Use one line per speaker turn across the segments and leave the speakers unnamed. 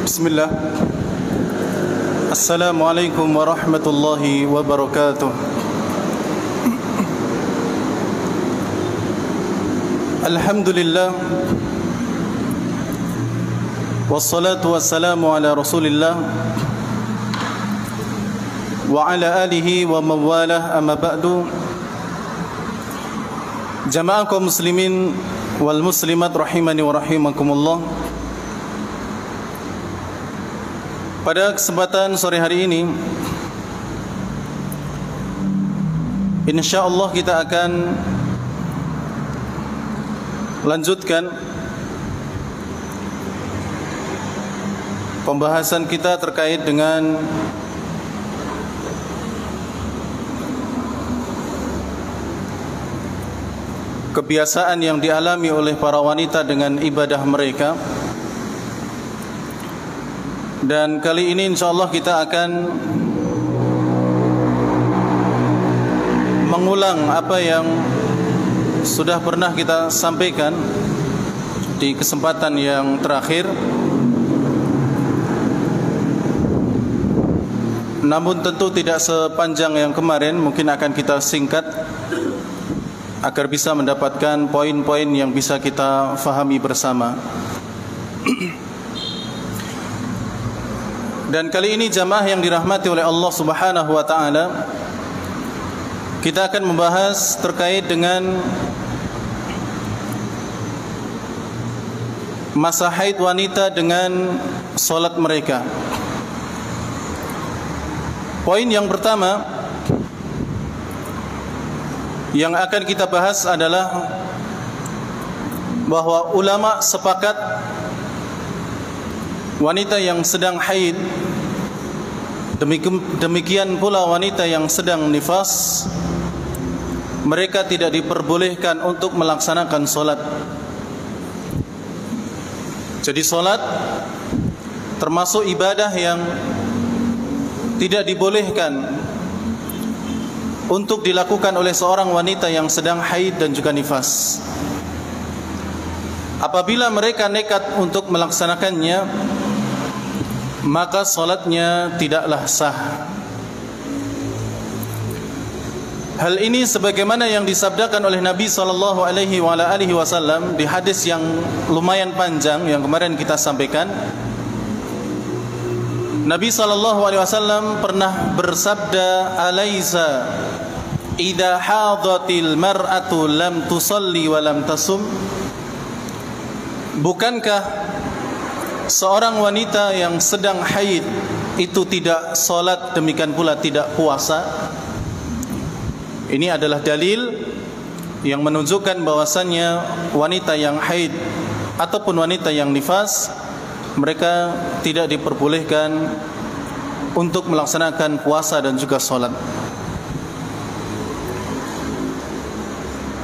Bismillah. Assalamualaikum warahmatullahi wabarakatuh. Alhamdulillah. Wassalatu wassalamu ala Rasulillah wa ala alihi wa mawalah, amma ba'du. Jamaah kaum muslimin wal muslimat rahimani wa rahimakumullah. Pada kesempatan sore hari ini, insyaallah kita akan lanjutkan pembahasan kita terkait dengan kebiasaan yang dialami oleh para wanita dengan ibadah mereka. Dan kali ini insyaallah kita akan mengulang apa yang sudah pernah kita sampaikan di kesempatan yang terakhir. Namun tentu tidak sepanjang yang kemarin, mungkin akan kita singkat agar bisa mendapatkan poin-poin yang bisa kita fahami bersama. Dan kali ini jamaah yang dirahmati oleh Allah Subhanahu wa taala, kita akan membahas terkait dengan masa haid wanita dengan solat mereka. Poin yang pertama yang akan kita bahas adalah bahwa ulama sepakat wanita yang sedang haid, demikian pula wanita yang sedang nifas, mereka tidak diperbolehkan untuk melaksanakan solat. Jadi solat termasuk ibadah yang tidak dibolehkan untuk dilakukan oleh seorang wanita yang sedang haid dan juga nifas. Apabila mereka nekat untuk melaksanakannya, maka solatnya tidaklah sah. Hal ini sebagaimana yang disabdakan oleh Nabi SAW di hadis yang lumayan panjang yang kemarin kita sampaikan. Nabi SAW pernah bersabda, "Alaisa idza hadatil mar'atu lam tusalli wa lam tasum?" Bukankah seorang wanita yang sedang haid itu tidak salat, demikian pula tidak puasa? Ini adalah dalil yang menunjukkan bahwasannya wanita yang haid ataupun wanita yang nifas, mereka tidak diperbolehkan untuk melaksanakan puasa dan juga salat.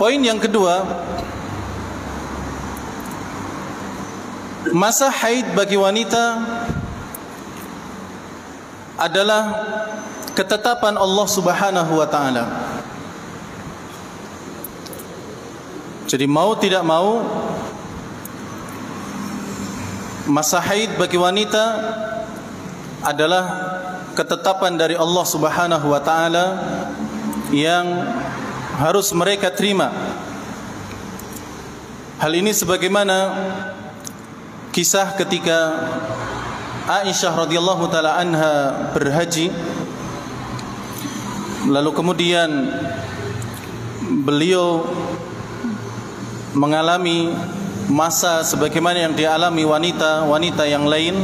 Poin yang kedua, masa haid bagi wanita adalah ketetapan Allah Subhanahu wa taala. Jadi mau tidak mau, masa haid bagi wanita adalah ketetapan dari Allah Subhanahu wa taala yang harus mereka terima. Hal ini sebagaimana kisah ketika Aisyah radhiyallahu taala anha berhaji, lalu kemudian beliau mengalami masa sebagaimana yang dialami wanita-wanita yang lain.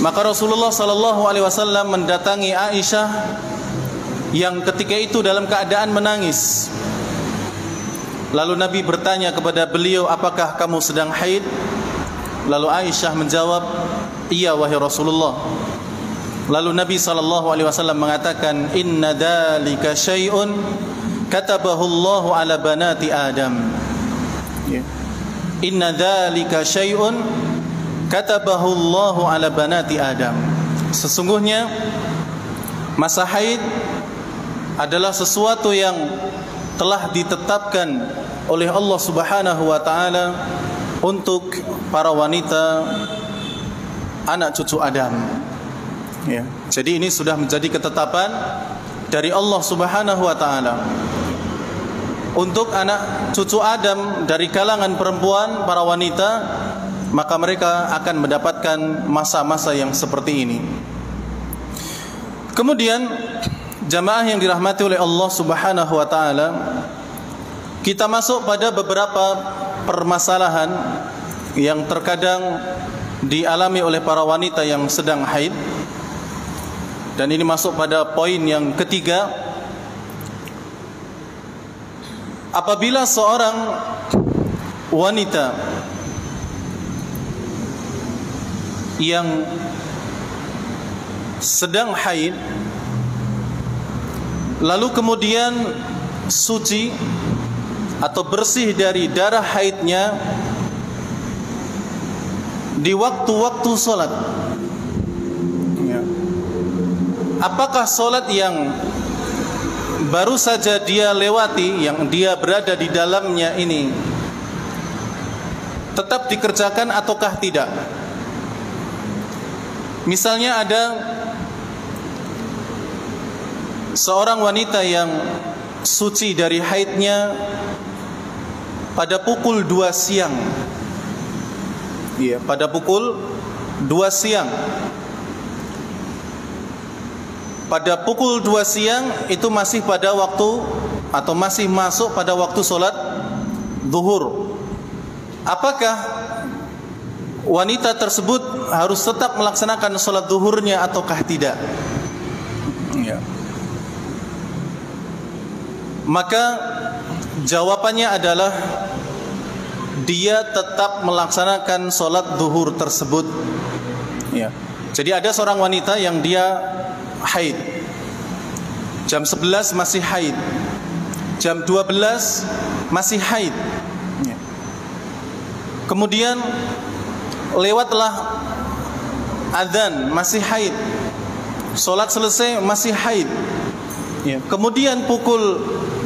Maka Rasulullah sallallahu alaihi wasallam mendatangi Aisyah yang ketika itu dalam keadaan menangis. Lalu Nabi bertanya kepada beliau, "Apakah kamu sedang haid?" Lalu Aisyah menjawab, "Iya wahai Rasulullah." Lalu Nabi sallallahu alaihi wasallam mengatakan, "Inna dzalika syai'un katabahu Allahu ala banati Adam." Inna dzalika syai'un katabahu Allahu ala banati Adam. Sesungguhnya masa haid adalah sesuatu yang telah ditetapkan oleh Allah Subhanahu wa taala untuk para wanita anak cucu Adam. Ya. Jadi ini sudah menjadi ketetapan dari Allah Subhanahu wa taala. Untuk anak cucu Adam dari kalangan perempuan, para wanita, maka mereka akan mendapatkan masa-masa yang seperti ini. Kemudian jamaah yang dirahmati oleh Allah Subhanahu wa taala, kita masuk pada beberapa permasalahan yang terkadang dialami oleh para wanita yang sedang haid. Dan ini masuk pada poin yang ketiga. Apabila seorang wanita yang sedang haid lalu kemudian suci atau bersih dari darah haidnya di waktu-waktu sholat, apakah sholat yang baru saja dia lewati, yang dia berada di dalamnya ini tetap dikerjakan ataukah tidak? Misalnya ada seorang wanita yang suci dari haidnya pada pukul 2 siang. Iya, pada pukul 2 siang. Pada pukul 2 siang itu masih pada waktu atau masih masuk pada waktu sholat zuhur. Apakah wanita tersebut harus tetap melaksanakan sholat zuhurnya ataukah tidak? Ya. Maka jawabannya adalah dia tetap melaksanakan sholat zuhur tersebut. Ya. Jadi ada seorang wanita yang dia haid, jam 11 masih haid, jam 12 masih haid. Kemudian lewatlah adzan, masih haid. Sholat selesai, masih haid. Kemudian pukul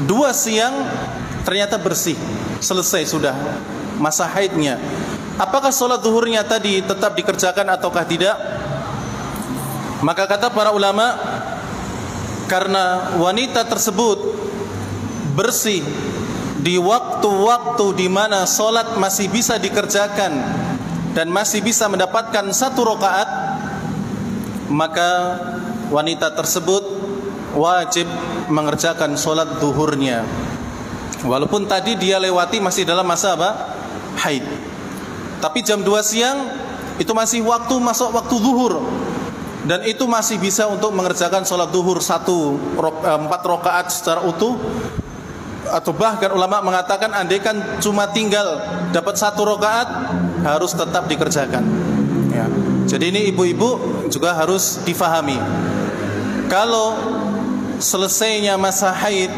2 siang ternyata bersih, selesai sudah masa haidnya. Apakah sholat zuhurnya tadi tetap dikerjakan ataukah tidak? Maka kata para ulama, karena wanita tersebut bersih di waktu-waktu di mana sholat masih bisa dikerjakan dan masih bisa mendapatkan 1 rakaat, maka wanita tersebut wajib mengerjakan sholat zuhurnya. Walaupun tadi dia lewati masih dalam masa apa? Haid. Tapi jam 2 siang itu masih masuk waktu zuhur. Dan itu masih bisa untuk mengerjakan sholat zuhur 4 rakaat secara utuh. Atau bahkan ulama mengatakan andaikan cuma tinggal dapat 1 rakaat harus tetap dikerjakan. Ya. Jadi ini ibu-ibu juga harus difahami. Kalau selesainya masa haid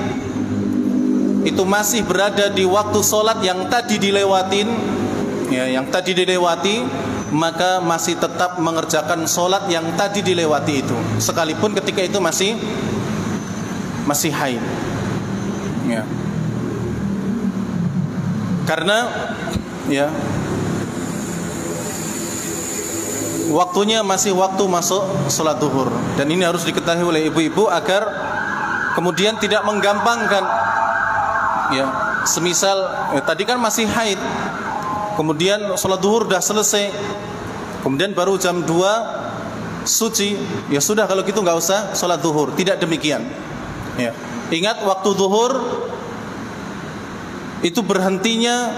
itu masih berada di waktu sholat yang tadi dilewatin, maka masih tetap mengerjakan sholat yang tadi dilewati itu, sekalipun ketika itu masih haid. Ya. Karena waktunya masih waktu masuk sholat zuhur. Dan ini harus diketahui oleh ibu-ibu agar kemudian tidak menggampangkan. Semisal tadi kan masih haid, kemudian sholat zuhur sudah selesai, kemudian baru jam 2 suci, ya sudah kalau gitu nggak usah sholat zuhur. Tidak demikian. Ingat, waktu zuhur itu berhentinya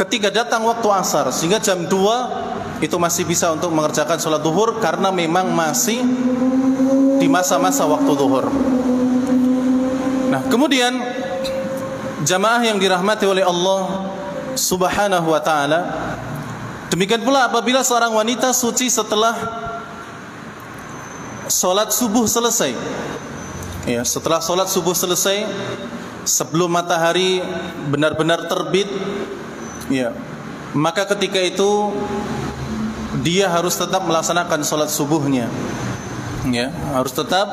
ketika datang waktu asar, sehingga jam 2 itu masih bisa untuk mengerjakan sholat zuhur karena memang masih di masa-masa waktu zuhur. Nah, kemudian jamaah yang dirahmati oleh Allah Subhanahu wa ta'ala, demikian pula apabila seorang wanita suci setelah sholat subuh selesai. Setelah sholat subuh selesai, sebelum matahari benar-benar terbit, maka ketika itu dia harus tetap melaksanakan sholat subuhnya. Harus tetap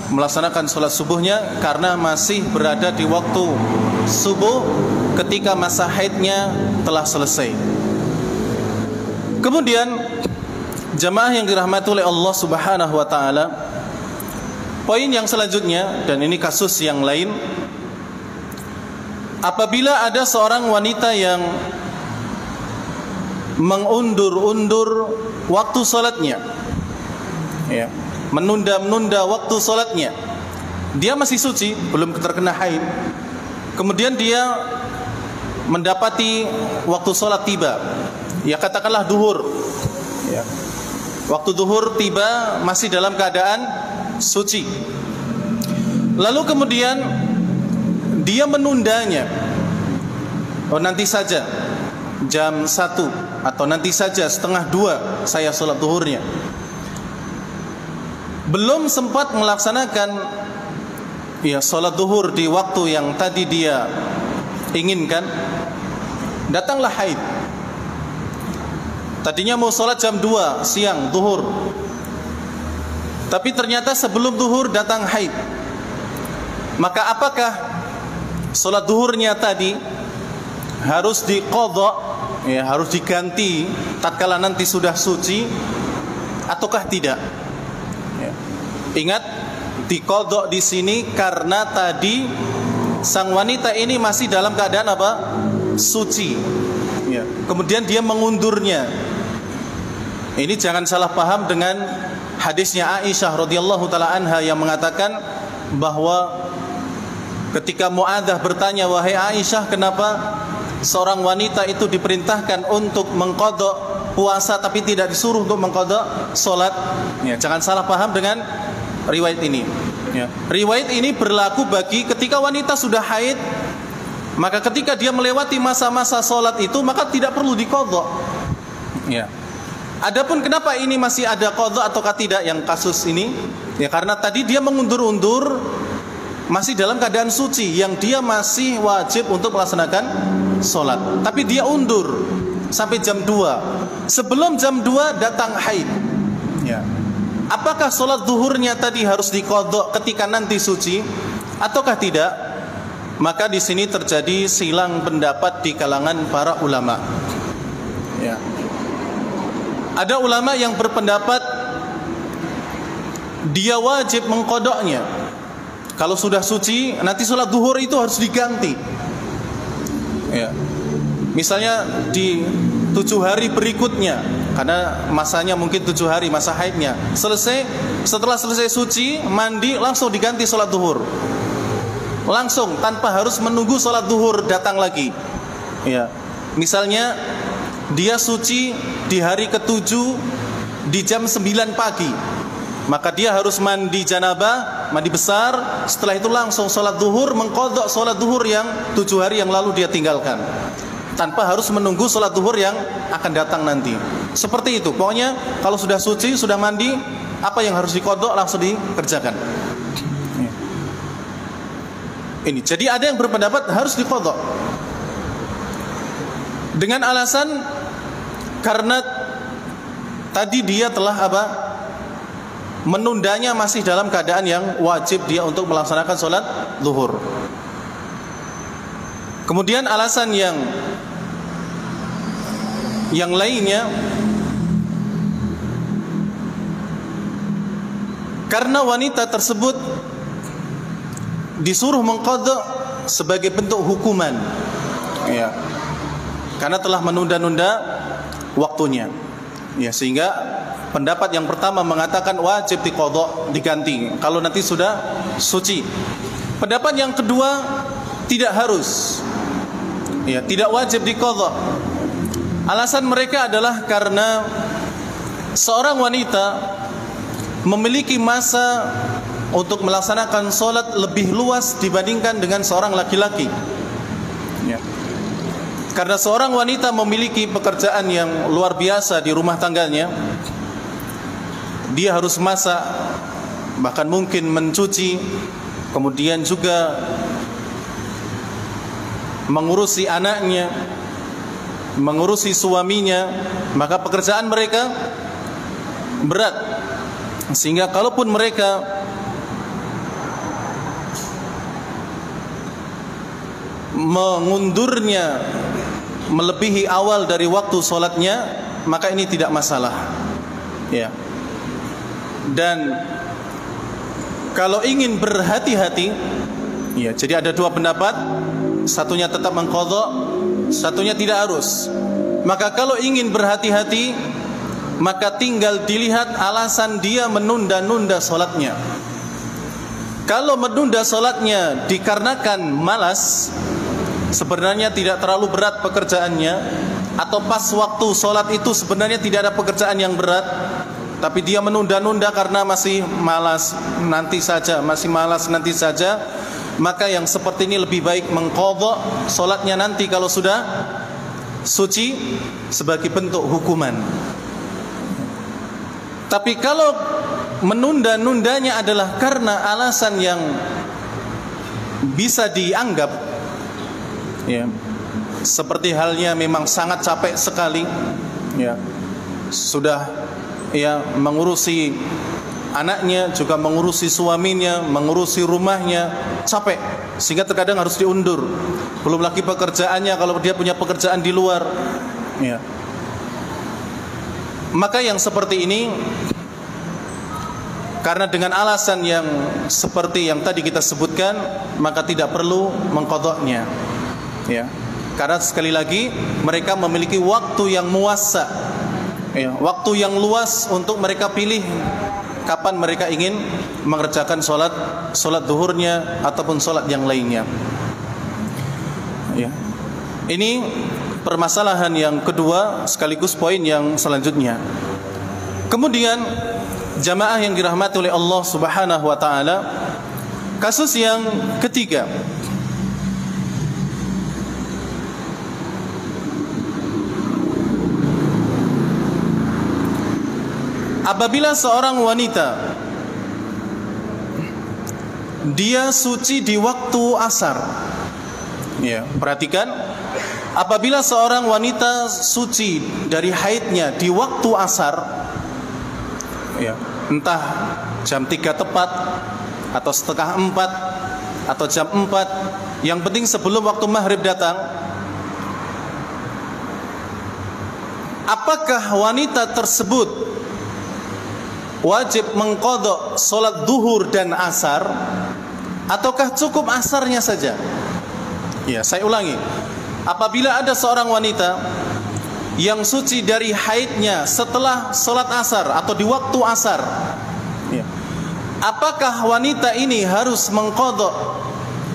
melaksanakan sholat subuhnya karena masih berada di waktu subuh ketika masa haidnya telah selesai. Kemudian jamaah yang dirahmati oleh Allah Subhanahu wa taala, poin yang selanjutnya, dan ini kasus yang lain, apabila ada seorang wanita yang mengundur-undur waktu salatnya, ya, menunda-nunda waktu salatnya, dia masih suci, belum terkena haid, kemudian dia mendapati waktu salat tiba, ya katakanlah duhur, ya, waktu duhur tiba masih dalam keadaan suci, lalu kemudian dia menundanya, oh nanti saja jam 1 atau nanti saja setengah 2 saya sholat duhurnya, belum sempat melaksanakan ya sholat duhur di waktu yang tadi dia inginkan, datanglah haid. Tadinya mau sholat jam 2 siang duhur, tapi ternyata sebelum duhur datang haid. Maka apakah sholat duhurnya tadi harus diqadha, ya, harus diganti tatkala nanti sudah suci, ataukah tidak? Ya. Ingat, diqadha di sini karena tadi sang wanita ini masih dalam keadaan apa? Suci. Ya. Kemudian dia mengundurnya. Ini jangan salah paham dengan hadisnya Aisyah radhiyallahu taala anha yang mengatakan bahwa ketika Muadzah bertanya, wahai Aisyah, kenapa seorang wanita itu diperintahkan untuk mengqadha puasa tapi tidak disuruh untuk mengqadha salat? Ya, jangan salah paham dengan riwayat ini. Ya. Riwayat ini berlaku bagi ketika wanita sudah haid, maka ketika dia melewati masa-masa salat itu maka tidak perlu diqadha. Ya. Adapun kenapa ini masih ada qadha ataukah tidak yang kasus ini? Ya karena tadi dia mengundur-undur masih dalam keadaan suci yang dia masih wajib untuk melaksanakan sholat, tapi dia undur sampai jam 2. Sebelum jam 2 datang haid. Ya. Apakah sholat zuhurnya tadi harus diqadha ketika nanti suci ataukah tidak? Maka di sini terjadi silang pendapat di kalangan para ulama. Ya. Ada ulama yang berpendapat dia wajib mengqadhanya. Kalau sudah suci, nanti sholat duhur itu harus diganti. Ya. Misalnya di 7 hari berikutnya, karena masanya mungkin 7 hari masa haidnya, setelah selesai suci, mandi langsung diganti sholat duhur. Langsung tanpa harus menunggu sholat duhur datang lagi. Ya. Misalnya dia suci di hari ke-7 di jam 9 pagi, maka dia harus mandi janabah, mandi besar, setelah itu langsung sholat duhur, mengqadha sholat duhur yang 7 hari yang lalu dia tinggalkan, tanpa harus menunggu sholat duhur yang akan datang nanti. Seperti itu, pokoknya kalau sudah suci, sudah mandi, apa yang harus diqadha langsung dikerjakan. Ini, jadi ada yang berpendapat harus diqadha dengan alasan karena tadi dia telah apa? Menundanya masih dalam keadaan yang wajib dia untuk melaksanakan sholat zuhur. Kemudian alasan yang lainnya, karena wanita tersebut disuruh mengqadha sebagai bentuk hukuman, ya, karena telah menunda-nunda waktunya, ya, sehingga pendapat yang pertama mengatakan wajib diqadha, diganti kalau nanti sudah suci. Pendapat yang kedua tidak harus, ya, tidak wajib diqadha. Alasan mereka adalah karena seorang wanita memiliki masa untuk melaksanakan sholat lebih luas dibandingkan dengan seorang laki-laki, ya. Karena seorang wanita memiliki pekerjaan yang luar biasa di rumah tangganya. Dia harus masak, bahkan mungkin mencuci, kemudian juga mengurusi anaknya, mengurusi suaminya. Maka pekerjaan mereka berat, sehingga kalaupun mereka mengundurnya melebihi awal dari waktu sholatnya, maka ini tidak masalah. Ya. Dan kalau ingin berhati-hati, ya, jadi ada dua pendapat, satunya tetap mengqadha, satunya tidak harus. Maka kalau ingin berhati-hati, maka tinggal dilihat alasan dia menunda-nunda sholatnya. Kalau menunda sholatnya dikarenakan malas, sebenarnya tidak terlalu berat pekerjaannya, atau pas waktu sholat itu sebenarnya tidak ada pekerjaan yang berat, tapi dia menunda-nunda karena masih malas nanti saja, maka yang seperti ini lebih baik mengqadha sholatnya nanti kalau sudah suci sebagai bentuk hukuman. Tapi kalau menunda-nundanya adalah karena alasan yang bisa dianggap, ya, seperti halnya memang sangat capek sekali, ya, sudah, ya, mengurusi anaknya, juga mengurusi suaminya, mengurusi rumahnya, capek sehingga terkadang harus diundur. Belum lagi pekerjaannya kalau dia punya pekerjaan di luar, ya. Maka yang seperti ini, karena dengan alasan yang seperti yang tadi kita sebutkan, maka tidak perlu mengqadhanya, ya. Karena sekali lagi mereka memiliki waktu yang muwassa, ya, waktu yang luas untuk mereka pilih kapan mereka ingin mengerjakan sholat zuhurnya ataupun sholat yang lainnya. Ya. Ini permasalahan yang kedua sekaligus poin yang selanjutnya. Kemudian jamaah yang dirahmati oleh Allah Subhanahu wa taala, kasus yang ketiga. Apabila seorang wanita dia suci di waktu asar, ya, perhatikan, apabila seorang wanita suci dari haidnya di waktu asar, ya, entah jam 3 tepat atau setengah 4 atau jam 4, yang penting sebelum waktu maghrib datang, apakah wanita tersebut wajib mengqadha sholat duhur dan asar, ataukah cukup asarnya saja? Ya, saya ulangi. Apabila ada seorang wanita yang suci dari haidnya setelah sholat asar atau di waktu asar, ya, apakah wanita ini harus mengqadha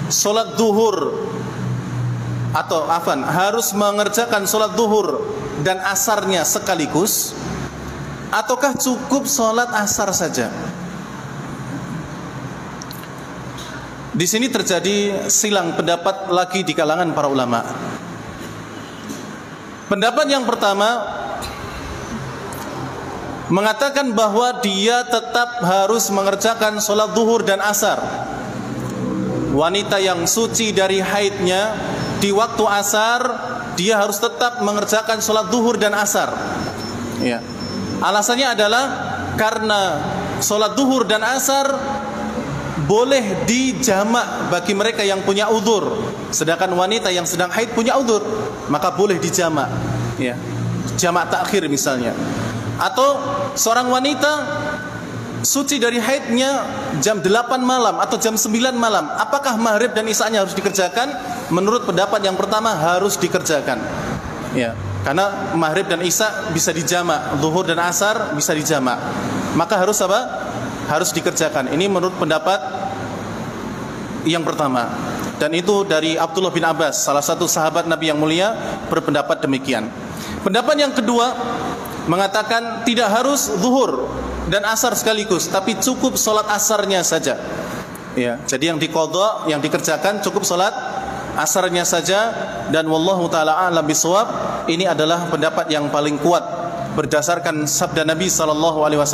sholat duhur atau harus mengerjakan sholat duhur dan asarnya sekaligus, ataukah cukup sholat asar saja? Di sini terjadi silang pendapat lagi di kalangan para ulama. Pendapat yang pertama mengatakan bahwa dia tetap harus mengerjakan sholat duhur dan asar. Wanita yang suci dari haidnya di waktu asar, dia harus tetap mengerjakan sholat duhur dan asar, ya. Alasannya adalah karena sholat duhur dan asar boleh dijamak bagi mereka yang punya udzur, sedangkan wanita yang sedang haid punya udzur, maka boleh dijamak, ya, jamak takhir misalnya. Atau seorang wanita suci dari haidnya jam 8 malam atau jam 9 malam, apakah maghrib dan isya-nya harus dikerjakan? Menurut pendapat yang pertama harus dikerjakan, ya. Karena maghrib dan isya bisa dijamak, zuhur dan asar bisa dijamak, maka harus apa? Harus dikerjakan. Ini menurut pendapat yang pertama. Dan itu dari Abdullah bin Abbas, salah satu sahabat Nabi yang mulia, berpendapat demikian. Pendapat yang kedua mengatakan tidak harus zuhur dan asar sekaligus, tapi cukup sholat asarnya saja, ya. Jadi yang diqadha, yang dikerjakan cukup sholat asarnya saja. Dan wallahu taala a'lam bishawab, ini adalah pendapat yang paling kuat berdasarkan sabda Nabi SAW,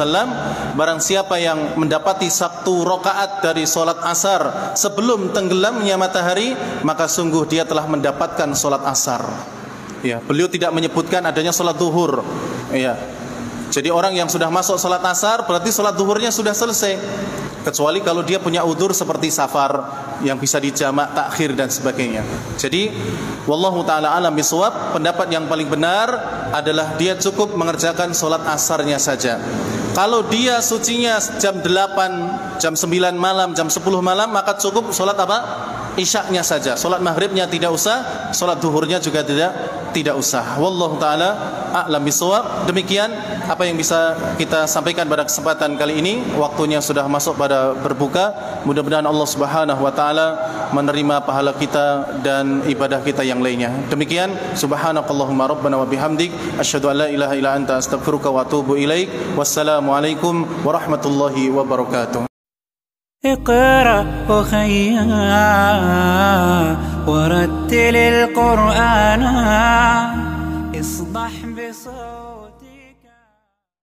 barang siapa yang mendapati 1 rakaat dari sholat asar sebelum tenggelamnya matahari, maka sungguh dia telah mendapatkan sholat asar, ya. Beliau tidak menyebutkan adanya sholat duhur, ya. Jadi orang yang sudah masuk sholat asar berarti sholat duhurnya sudah selesai, kecuali kalau dia punya udzur seperti safar, yang bisa dijamak takhir dan sebagainya. Jadi wallahu taala alam bisawab, pendapat yang paling benar adalah dia cukup mengerjakan sholat asarnya saja. Kalau dia sucinya jam 8, jam 9 malam, jam 10 malam, maka cukup sholat apa? Isyaknya saja. Sholat maghribnya tidak usah, sholat duhurnya juga tidak usah. Wallahu ta'ala a'lam bisawab. Demikian apa yang bisa kita sampaikan pada kesempatan kali ini. Waktunya sudah masuk pada berbuka. Mudah-mudahan Allah Subhanahu wa taala menerima pahala kita dan ibadah kita yang lainnya. Demikian, subhanakallahumma rabbana wa bihamdik, asyhadu an la ilaha illa anta, astaghfiruka wa atubu ilaik. Wassalamualaikum warahmatullahi wabarakatuh.
اقرأ أخيا ورتل القرآن اصبح